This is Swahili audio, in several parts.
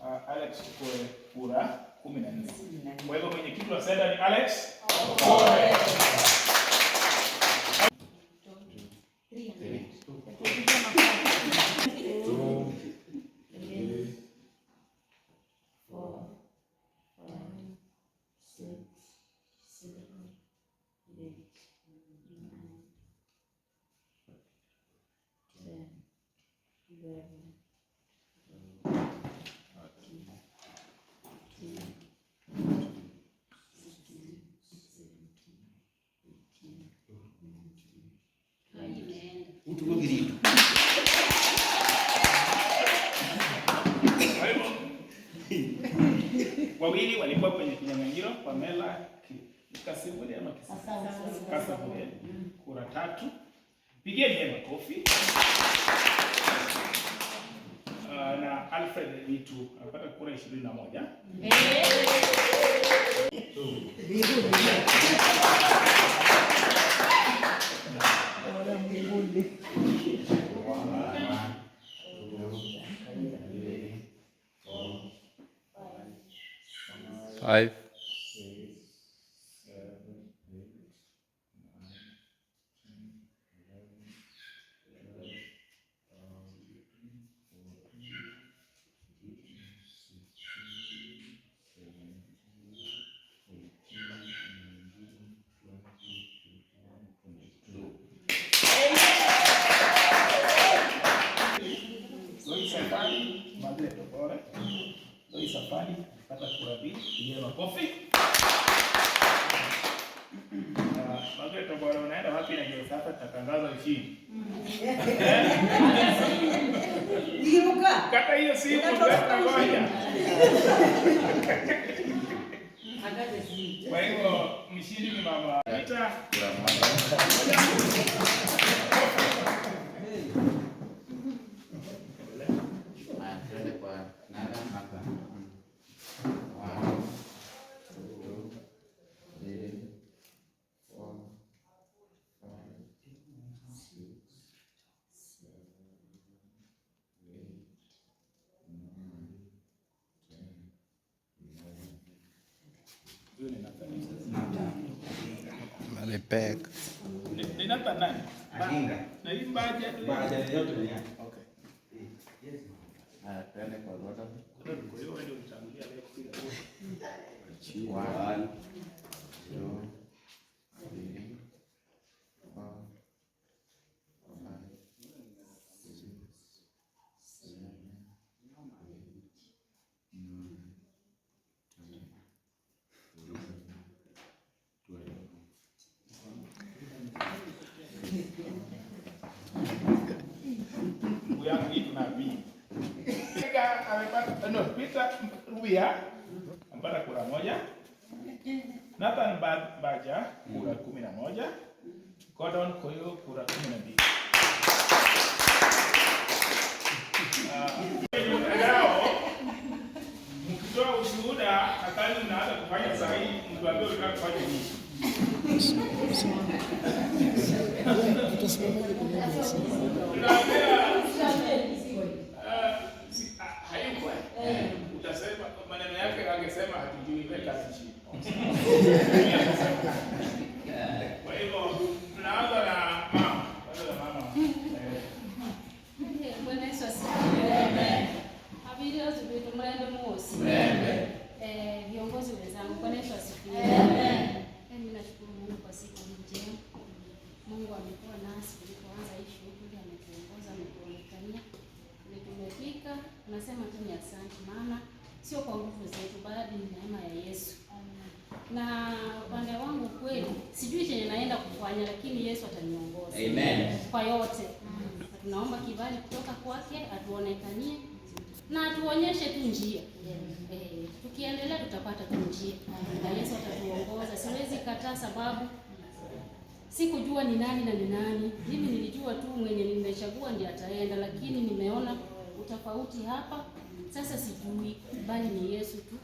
Alex Okoe kura 14. Kwa hivyo mwenyekiti wa SEDA ni Alex Okoe. Wawili walikuwa kwenye kinyang'anyiro, Pamela Kasibule ama Kasabule, kura 3. Pigieni makofi. Na Alfred Vitu alipata kura 21. Five. Safari kata kura 2, pigia makofi. Magret Obora unaenda wapi na hiyo sasa tatangaza ushindi? Kata hiyo simu kata moja. Kwa hivyo mshindi ni mama Rita. Malipek. Ni namba nani? Aginga. Na hii baje yote ni yake. Okay. Twende kwa roda. Kwa hiyo ndio utangulia leo kupiga kura. 1 2 Peter Rubia amepata kura 1. Nathan Baja kura 11. Gordon Koyo kura 12. Mkitoa ushuhuda akali mnaanza kufanya sahihi, mtuambie unataka kufanya nini. Utasema maneno yake, angesema hatujui weka chini. Kwa hivyo tunaanza na mama. Bwana Yesu asifiwe. Habari zetu mnaenda mosi. Viongozi wenzangu, Bwana Yesu asifiwe. Mimi nashukuru Mungu kwa siku njema. Mungu amekuwa nasi tulipoanza hii shughuli, ametuongoza, ametuonekania. Tumefika, tunasema tu ni asante, maana sio kwa nguvu zetu bali ni neema ya Yesu. Na upande wangu kweli sijui chenye naenda kufanya, lakini Yesu ataniongoza. Amen. Kwa yote. Tunaomba kibali kutoka kwake, atuonekanie na atuonyeshe tu njia. Tukiendelea tutapata tu njia. Na Yesu atatuongoza. Siwezi kataa sababu sikujua ni nani na ni nani. Mimi nilijua tu mwenye nimechagua ndiye ataenda, lakini nimeona utofauti hapa. Sasa sijui bali ni Yesu tu.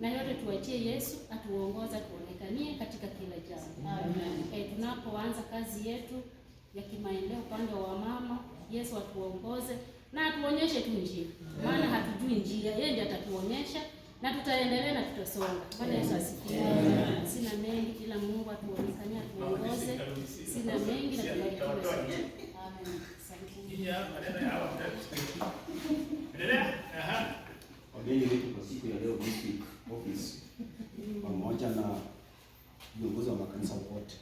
Na yote tuachie Yesu atuongoza, tuonekanie katika kila jambo. Amen. Tunapoanza kazi yetu ya kimaendeleo upande wa mama, Yesu atuongoze, na atuonyeshe tu njia, maana hatujui njia, yeye ndiye atatuonyesha na tutaendelea na tutasonga. Bwana Yesu asifiwe. Sina mengi, ila Mungu atuonekanie, atuongoze. Sina mengi na tubarikiwe sote. Amen. Wageni wetu kwa siku ya leo District Office pamoja na viongozi wa makanisa wote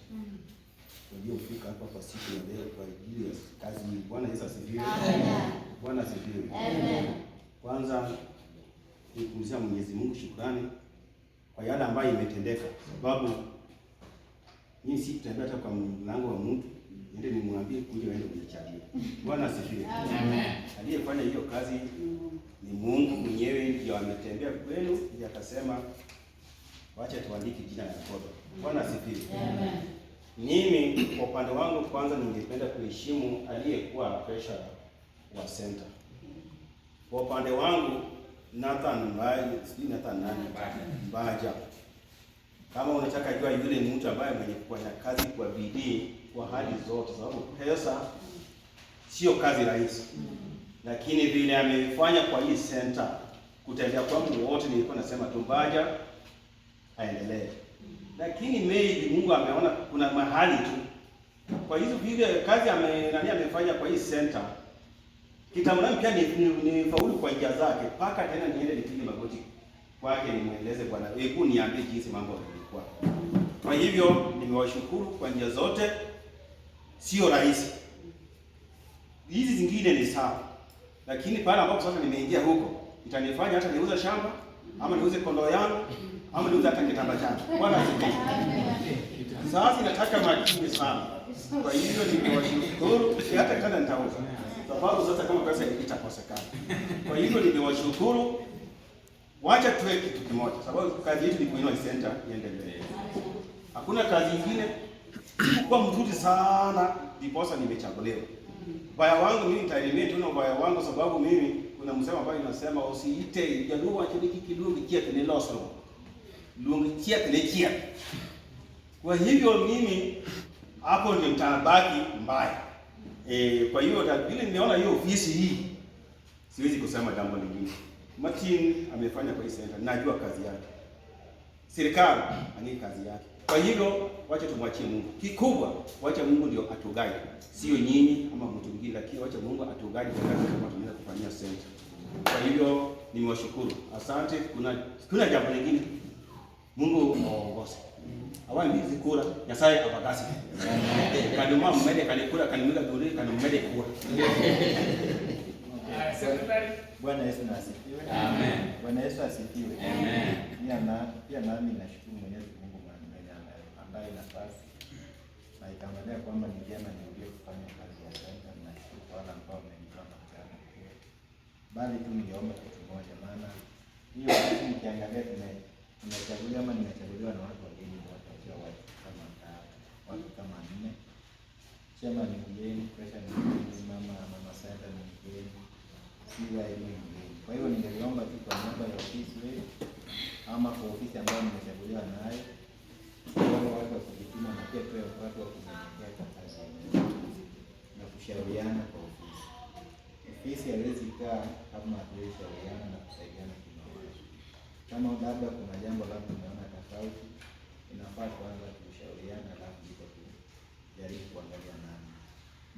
waliofika hapa kwa siku ya leo kwa ajili ya kazi hii. Bwana Yesu asifiwe. Amen. Bwana asifiwe. Amen. Kwanza nikumzia Mwenyezi Mungu shukrani kwa yale ambayo imetendeka, sababu mimi si kutembea hata kwa mlango wa mtu ndio nimwambie kuja waende kunichalia. Bwana asifiwe. Amen. Aliyefanya hiyo kazi ni Mungu mwenyewe, ndiye ametembea kwenu, ndiye akasema wacha tuandike jina la Yakobo. Bwana asifiwe. Amen. Mimi kwa upande wangu kwanza ningependa kuheshimu aliyekuwa pressure wa center. Kwa upande wangu Nathan Mbaja. Kama unataka jua yule mtu ambaye mwenye kufanya kazi kwa bidii kwa hali zote, sababu pesa sio kazi rahisi. Lakini vile amefanya kwa hii center kutendea kwangu wote, nilikuwa nasema tu Mbaja aendelee. Lakini maybe Mungu ameona kuna mahali tu kwa hizo vile kazi amefanya kwa hii center, kitamani pia ni faulu kwa njia zake, paka tena niende nipige magoti kwake nimweleze Bwana, hebu niambie jinsi mambo yalikuwa. Kwa hivyo nimewashukuru kwa njia zote, sio rahisi. Hizi zingine ni sawa, lakini pale ambapo sasa nimeingia huko itanifanya hata niuze shamba ama niuze kondoo yangu ama niuze hata kitanda changu. Bwana asifiwe. Sasa nataka makini sana. Kwa hivyo nimewashukuru, hata kama nitauza, sababu sasa kama pesa itakosekana. Kwa hivyo nimewashukuru. Wacha tuwe kitu kimoja, sababu kazi yetu ni kuinua center iendelee. Hakuna kazi nyingine. Kwa mzuri sana ndiposa nimechaguliwa. Baya wangu mimi nitaelimia tu na baya wangu, sababu mimi kuna msemo ambao unasema usiite jaluo achiliki kidungi kia tene loso. Lungi kia tene kia. Kwa hivyo mimi hapo ndio mtabaki mbaya. Kwa hiyo vile nimeona hiyo ofisi hii siwezi kusema jambo lingine. Martin amefanya kwa hii center, najua kazi yake. Serikali ani kazi yake. Kwa hivyo wacha tumwachie Mungu. Kikubwa wacha Mungu ndio atuguide. Sio nyinyi ama mtu mwingine, lakini wacha Mungu atuguide kwa kazi kama tunaweza kufanyia center. Kwa hivyo nimewashukuru. Asante. Kuna jambo lingine. Mungu aongoze. Awali hizi kura Nyasaye abagasi. Kanuma mmede kanikura kanimila dure kanumede kura. Bwana Yesu asifiwe. Amen. Bwana Yesu asifiwe. Amen. Pia nami nashukuru Mwenyezi Mungu ambaye nafasi na ikaangalia kwamba ni vyema niingie kufanya kazi ya center. Nashukuru kwa wale ambao wamenitoa mapema. Bali tu ningeomba kitu moja, maana hiyo kitu mkiangalia tumechaguliwa ama nimechaguliwa na watu wageni wote, sio watu kama 4. Chema ni mgeni, pressure ni mgeni, mama center ni mgeni. Kwa hiyo ningeliomba tu kwa niaba ya ofisi wetu ama kwa ofisi ambayo nimechaguliwa nayo, wale watu wa kujituma na pia tuwe watu wa kunyenyekea kwa kazi na kushauriana kwa ofisi. Ofisi haiwezi kaa kama hatuwezi shauriana na kusaidiana kimawazo. Kama labda kuna jambo labda unaona tofauti, inafaa kwanza kushauriana, alafu ndipo tujaribu kuangalia nani.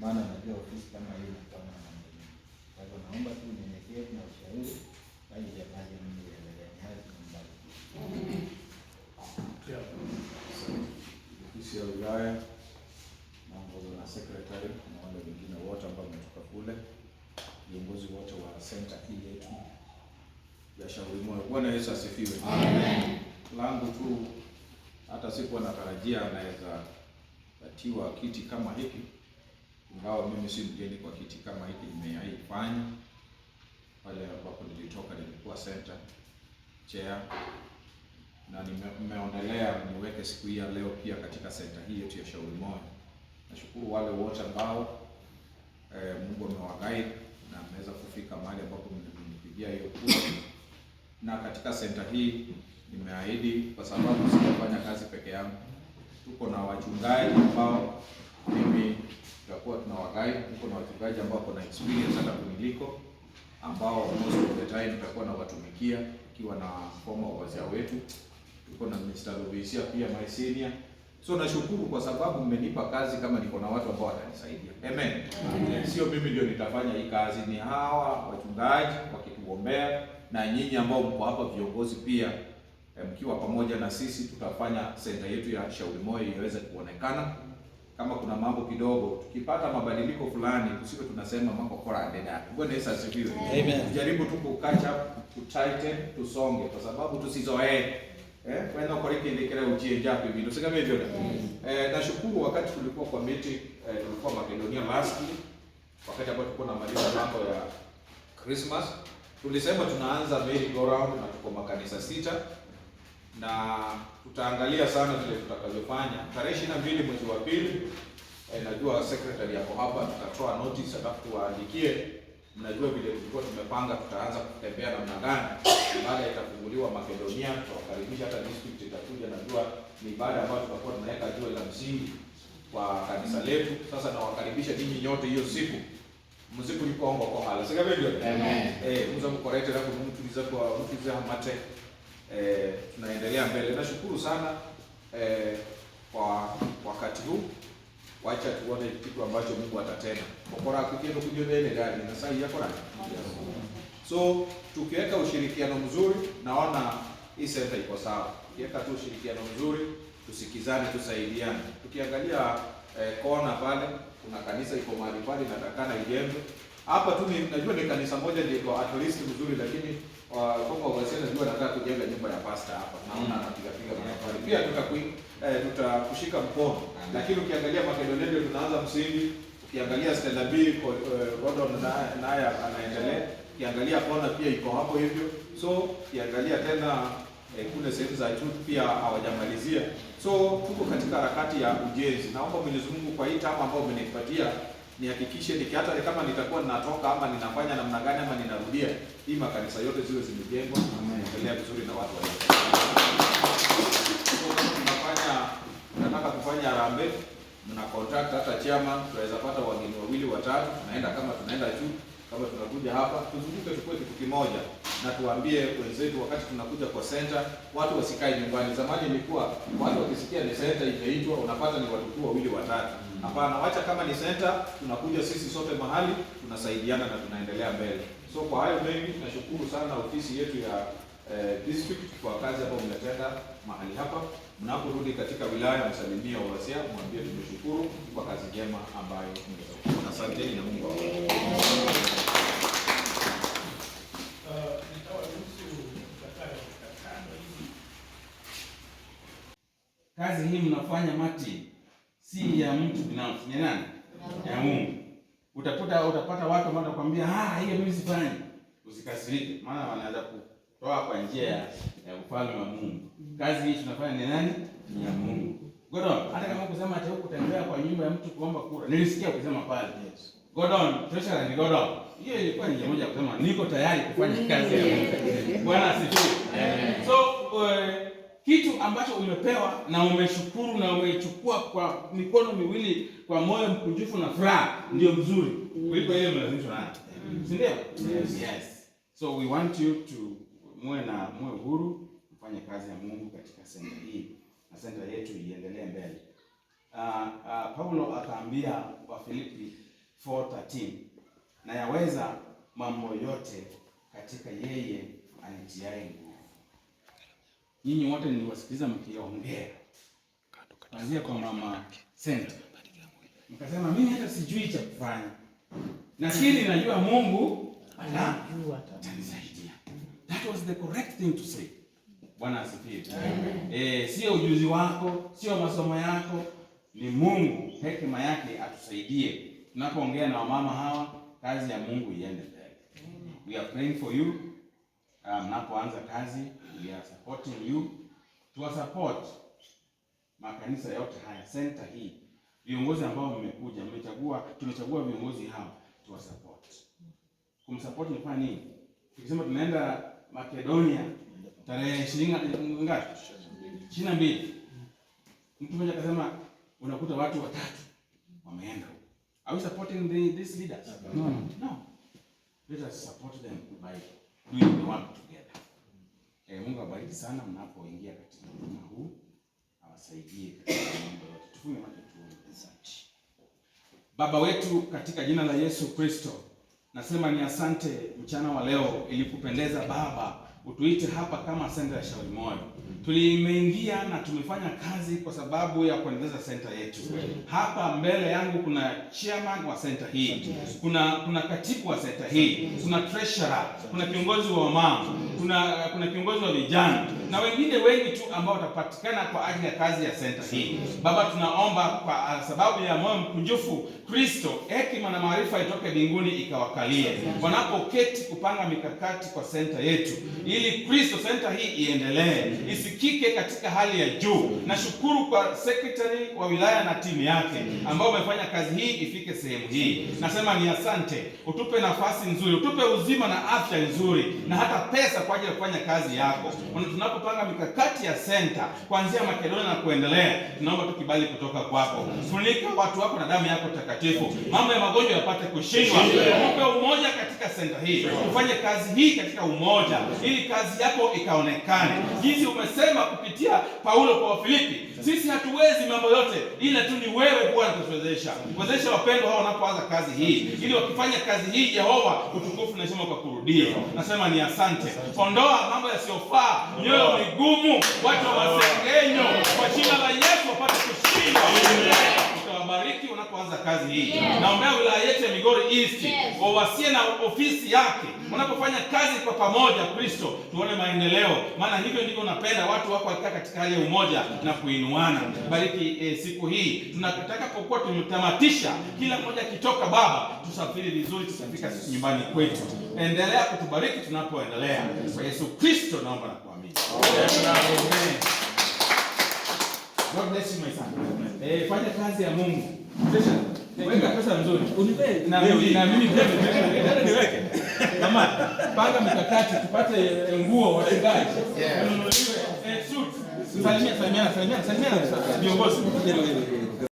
Maana najua ofisi kama hii inakuwa na mambo mengi. Kwa hivyo naomba tu unyenyekevu na ushauri bali ya kazi ya Mungu iendelee. Ni hayo tunambariki. Ofisi ya wilaya naongozwa na secretary na wale wengine wote ambao wametoka kule, viongozi wote wa center hii yetu ya Shauri Moyo. Bwana Yesu asifiwe. Amen. Langu tu hata sikuwa natarajia naweza patiwa kiti kama hiki, ingawa mimi si mgeni kwa kiti kama hiki. Nimeifanya pale ambapo nilitoka, nilikuwa center chair, na nimeonelea niweke siku hii ya leo pia katika center hii yetu ya Shauri Moyo. Nashukuru wale wote ambao Mungu amewaguide na ameweza kufika mahali ambapo mnipigia hiyo kura. Na katika center hii nimeahidi, kwa sababu sitafanya kazi peke yangu, tuko na wachungaji ambao mimi tutakuwa tunawaguide. Tuko na wachungaji ambao wako na experience hata kuniliko, ambao most of the time tutakuwa na watumikia ikiwa na former wazee wetu. Tuko na Mr. Lovisia pia my senior. So nashukuru kwa sababu mmenipa kazi kama niko na watu ambao watanisaidia. Amen. Sio mimi ndio nitafanya hii kazi, ni hawa wachungaji wakituombea na nyinyi ambao mko hapa viongozi pia mkiwa pamoja na sisi tutafanya center yetu ya Shauri Moi iweze kuonekana. Kama kuna mambo kidogo tukipata mabadiliko fulani tusiwe tunasema mambo kora endelea. Bwana Yesu asifiwe. Amen. Tujaribu tu ku catch up, to tighten, tusonge kwa sababu tusizoee. Kwenda kwa riki ndikira uchie hapo hivi. Tusikame hivyo. Nashukuru wakati tulikuwa kwa meeting tulikuwa Makedonia last week, wakati ambapo tulikuwa tunamaliza mambo ya Christmas. Tulisema tunaanza merry go round na tuko makanisa 6 na tutaangalia sana vile tutakavyofanya. Tarehe 22 mwezi wa pili, najua secretary yako hapa, tutatoa notice alafu tuwaandikie. Mnajua vile tulikuwa tumepanga tutaanza kutembea namna gani. Baada itafunguliwa Makedonia, tutawakaribisha hata district itakuja. Najua ni ibada ambayo tutakuwa tunaweka jiwe la msingi kwa kanisa letu. Sasa nawakaribisha ninyi nyote hiyo siku. Muziki ulikongo kwa hala. Sika vile. Amen. Mza mkorete na kumtuliza kwa mtuliza mate. Tunaendelea mbele. Nashukuru sana kwa wakati huu. Wacha tuone kitu ambacho Mungu atatenda. Kokora kukiendo kujodele gani na sasa yako na. So tukiweka ushirikiano mzuri, naona hii center iko sawa. Tukiweka tu ushirikiano mzuri, tusikizane, tusaidiane. Tukiangalia kona pale kuna kanisa iko mahali pale inatakana ijengwe. Hapa tu najua ni kanisa moja ndio at least mzuri, lakini kama wazee najua nataka kujenga nyumba ya pastor hapa. Naona anapiga pale. Pia tutakushika mkono. Lakini ukiangalia Makedonia ndio tunaanza msingi. Ukiangalia Stella B Gordon naye anaendelea. Ukiangalia kona pia iko hapo hivyo. So ukiangalia tena kule sehemu za juu pia hawajamalizia. So tuko katika harakati ya ujenzi. Naomba Mwenyezi Mungu kwa hii tamu ambayo umenipatia nihakikishe hata kama nitakuwa ninatoka ama ninafanya namna gani ama ninarudia, hii makanisa yote ziwe zimejengwa na kuendelea vizuri na watu wote. Tunataka kufanya harambee, mna contact hata chairman, tunaweza pata wageni 2 watatu, tunaenda kama tunaenda juu, kama tunakuja hapa, tuzunguke tukue kitu kimoja na tuambie wenzetu wakati tunakuja kwa center, watu wasikae nyumbani. Zamani ilikuwa watu wakisikia ni center imeitwa unapata ni watu 2 watatu. Hapana, wacha kama ni center tunakuja sisi sote mahali, tunasaidiana na tunaendelea mbele. So kwa hayo mengi nashukuru sana ofisi yetu ya district kwa kazi ambayo mmetenda mahali hapa. Mnaporudi katika wilaya msalimia Wasia, mwambie tumeshukuru kwa kazi njema ambayo mmefanya. Asanteni na Mungu awabariki. Kazi hii mnafanya Mati si ya mtu binafsi, ni nani? Ya Mungu. Utapata watu ambao watakwambia hiyo mimi sifanyi. Usikasirike, maana wanaanza kutoa kwa njia ya ufalme wa Mungu. Kazi hii tunafanya ni nani? Ni ya Mungu. Gordon, hata kama kusema ati kutembea kwa nyumba ya mtu kuomba kura. Nilisikia ukisema pale. Yes. Gordon, treasurer ni Gordon. Hiyo ilikuwa ni moja kusema niko tayari kufanya kazi ya Mungu. Bwana asifiwe. So kitu ambacho umepewa na umeshukuru na umechukua kwa mikono miwili kwa moyo mkunjufu na furaha ndio mzuri. Kuliko yeye mlazimisho naye. Si ndio? Yes. So we want you to muwe huru mfanye kazi ya Mungu katika center hii na center yetu iendelee mbele. Paulo akaambia Wafilipi 4:13 na yaweza mambo yote katika yeye anitiaye nguvu. Nyinyi wote niliwasikiliza mkiongea kuanzia kwa mama center, mkasema mimi hata sijui cha kufanya, lakini najua Mungu atanisaidia. That was the correct thing to say. Bwana asifiwe. Sio ujuzi wako, sio masomo yako, ni Mungu hekima yake atusaidie. Tunapoongea na wamama hawa, kazi ya Mungu iende mbele. We are praying for you. Mnapoanza kazi, we are supporting you. Tuwasupport makanisa yote haya, center hii. Viongozi ambao mmekuja, tumechagua viongozi hawa, tuwasupport. Kumsupport ni kwa nini? Tukisema tunaenda Makedonia tarehe 20 ngapi? 22. Mtu mmoja akasema unakuta watu 3 wameenda. Are we supporting these leaders? No. Let us support them by doing the work together. Mungu awabariki sana mnapoingia katika huduma huu. Awasaidie katika mambo yote. Tufunge macho tuombe. Baba wetu katika jina la Yesu Kristo, nasema ni asante mchana wa leo ilikupendeza Baba utuite hapa kama senta ya Shauri Moyo. Tulimeingia na tumefanya kazi kwa sababu ya kuendeleza senta yetu. Hapa mbele yangu kuna chairman wa senta hii, kuna katibu wa senta hii, kuna treasurer, kuna kiongozi wa mama, kuna kiongozi wa vijana na wengine wengi tu ambao watapatikana kwa ajili ya kazi ya senta hii. Baba, tunaomba kwa sababu ya moyo mkunjufu Kristo, hekima na maarifa itoke mbinguni ikawakalie wanapoketi kupanga mikakati kwa senta yetu, ili Kristo senta hii iendelee, isikike katika hali ya juu. Nashukuru kwa secretary wa wilaya na timu yake ambao wamefanya kazi hii ifike sehemu hii. Nasema ni asante, utupe nafasi nzuri, utupe uzima na afya nzuri na hata pesa kwa ajili ya kufanya kazi yako. Tunapopanga mikakati ya senta kuanzia Makedonia na kuendelea, tunaomba tukibali kutoka kwako. Funika watu wako na damu yako takatifu, mambo ya magonjwa yapate kushindwa. Tupe umoja katika senta hii, tufanye kazi hii katika umoja ili kazi yako ikaonekane jinsi umesema kupitia Paulo kwa Wafilipi. Sisi hatuwezi mambo yote, ila tu ni wewe Bwana kutuwezesha. Wezesha wapendwa hao wanapoanza kazi hii, ili wakifanya kazi hii Yehova utukufu na heshima ukakurudie. Nasema ni asante. Ondoa mambo yasiyofaa, mioyo migumu, watu wa masengenyo, kwa jina la Yesu wapate kushinda. Utawabariki unapoanza kazi hii. Naombea wilaya yetu ya Migori East, wawasie na ofisi yake, unapofanya kazi kwa pamoja Kristo, tuone maendeleo, maana hivyo ndivyo napenda watu wako wakikaa katika hali ya umoja na kuinuana. Bariki siku hii tunataka pokuwa tumetamatisha, kila mmoja kitoka Baba, tusafiri vizuri, tusafika nyumbani kwetu. Endelea kutubariki tunapoendelea. Kwa Yesu Kristo naomba na kuamini. Amen. God bless you my son. Fanya kazi ya Mungu. Weka pesa nzuri. Na mimi pia niweke. Kama panga mikakati tupate nguo wachungaji. Nunuliwe suit. Salimia viongozi.